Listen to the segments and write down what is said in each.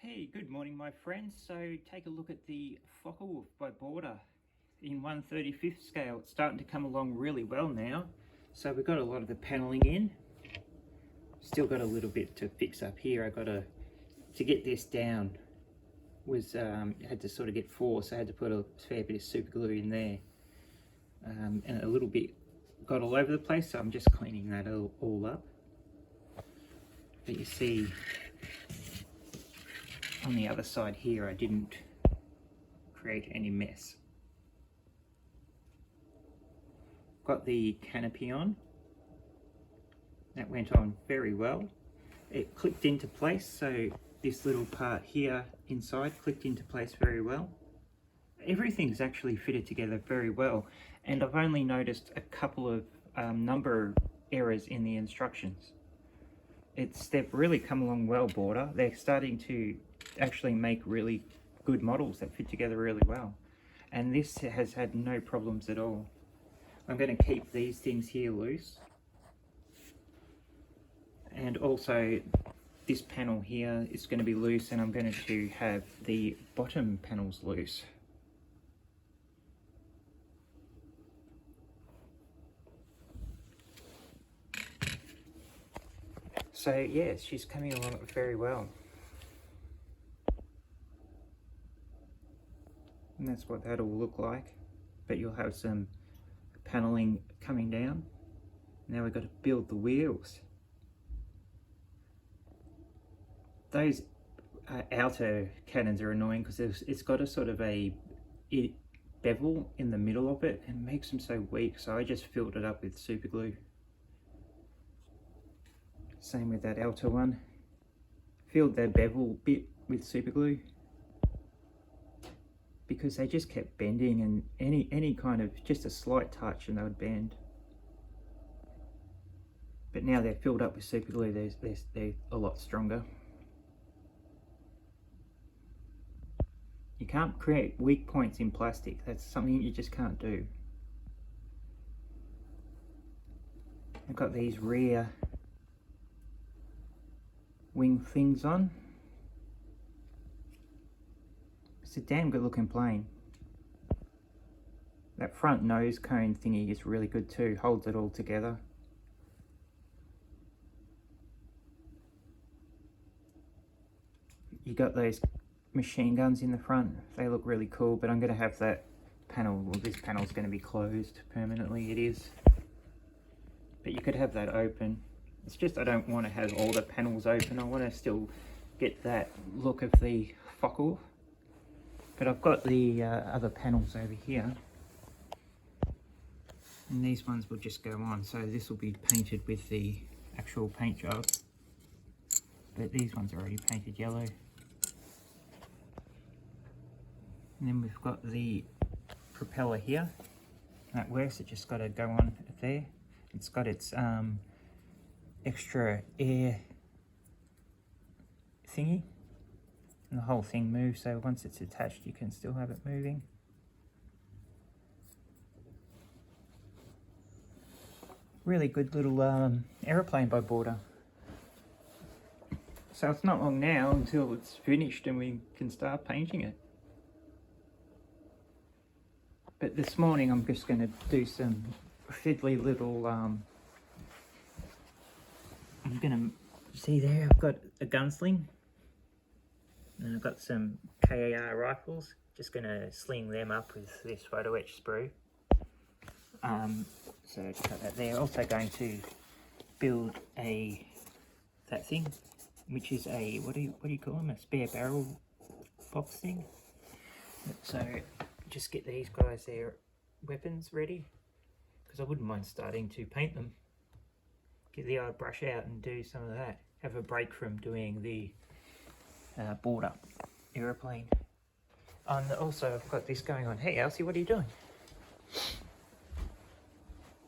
Hey, good morning my friends. So take a look at the Focke Wulf by Border in 1/35th scale. It's starting to come along really well now. So we've got a lot of the paneling in. Still got a little bit to fix up here. To get this down was had to sort of get four, so I had to put a fair bit of super glue in there. And a little bit got all over the place, so I'm just cleaning that all up. But you see, on the other side here, I didn't create any mess. Got the canopy on. That went on very well. It clicked into place, so this little part here inside clicked into place very well. Everything's actually fitted together very well, and I've only noticed a couple of number errors in the instructions. They've really come along well, Border. They're starting to actually make really good models that fit together really well, and this has had no problems at all. I'm going to keep these things here loose, and also this panel here is going to be loose, and I'm going to have the bottom panels loose. So yeah, she's coming along very well. And that's what that'll look like. But you'll have some paneling coming down. Now we've got to build the wheels. Those outer cannons are annoying because it's got a sort of a bevel in the middle of it and makes them so weak, so I just filled it up with super glue. Same with that outer one. Filled that bevel bit with super glue because they just kept bending, and any kind of just a slight touch and they would bend. But now they're filled up with super glue, they're a lot stronger. You can't create weak points in plastic. That's something you just can't do. I've got these rear wing things on. It's a damn good looking plane. That front nose cone thingy is really good too, holds it all together. You got those machine guns in the front, they look really cool, but I'm going to have that panel, well, this panel's going to be closed permanently, it is. But you could have that open. It's just I don't want to have all the panels open. I want to still get that look of the Focke Wulf. But I've got the other panels over here. And these ones will just go on. So this will be painted with the actual paint job. But these ones are already painted yellow. And then we've got the propeller here. That works, it just got to go on there. It's got its extra air thingy, and the whole thing moves, so once it's attached you can still have it moving. Really good little aeroplane by Border. So it's not long now until it's finished and we can start painting it. But this morning I'm just going to do some fiddly little I'm gonna see there, I've got a gunsling and I've got some KAR rifles. Just gonna sling them up with this photo etch sprue. So just got that there. Also going to build that thing, which is a what do you call them? A spare barrel box thing. So just get these guys their weapons ready, because I wouldn't mind starting to paint them. Get the old brush out and do some of that. Have a break from doing the Border aeroplane. And also I've got this going on. Hey Elsie, what are you doing?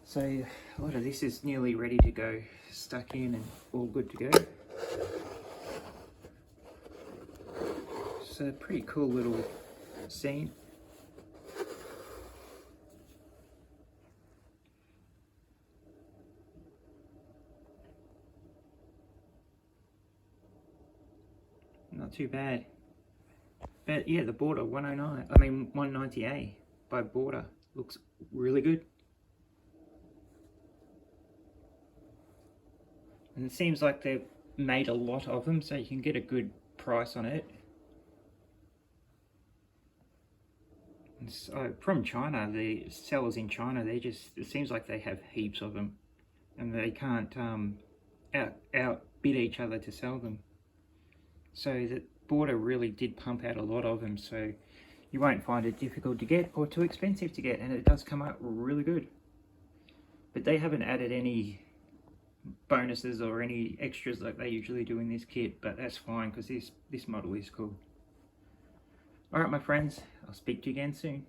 So a lot of this is nearly ready to go, stuck in and all good to go. So pretty cool little scene. not too bad. But yeah, the Border 190A by Border looks really good. And it seems like they've made a lot of them, so you can get a good price on it. And so from China, the sellers in China, it seems like they have heaps of them, and they can't outbid each other to sell them. So the Border really did pump out a lot of them, so you won't find it difficult to get or too expensive to get, and it does come out really good. But they haven't added any bonuses or any extras like they usually do in this kit, but that's fine because this model is cool. Alright my friends, I'll speak to you again soon.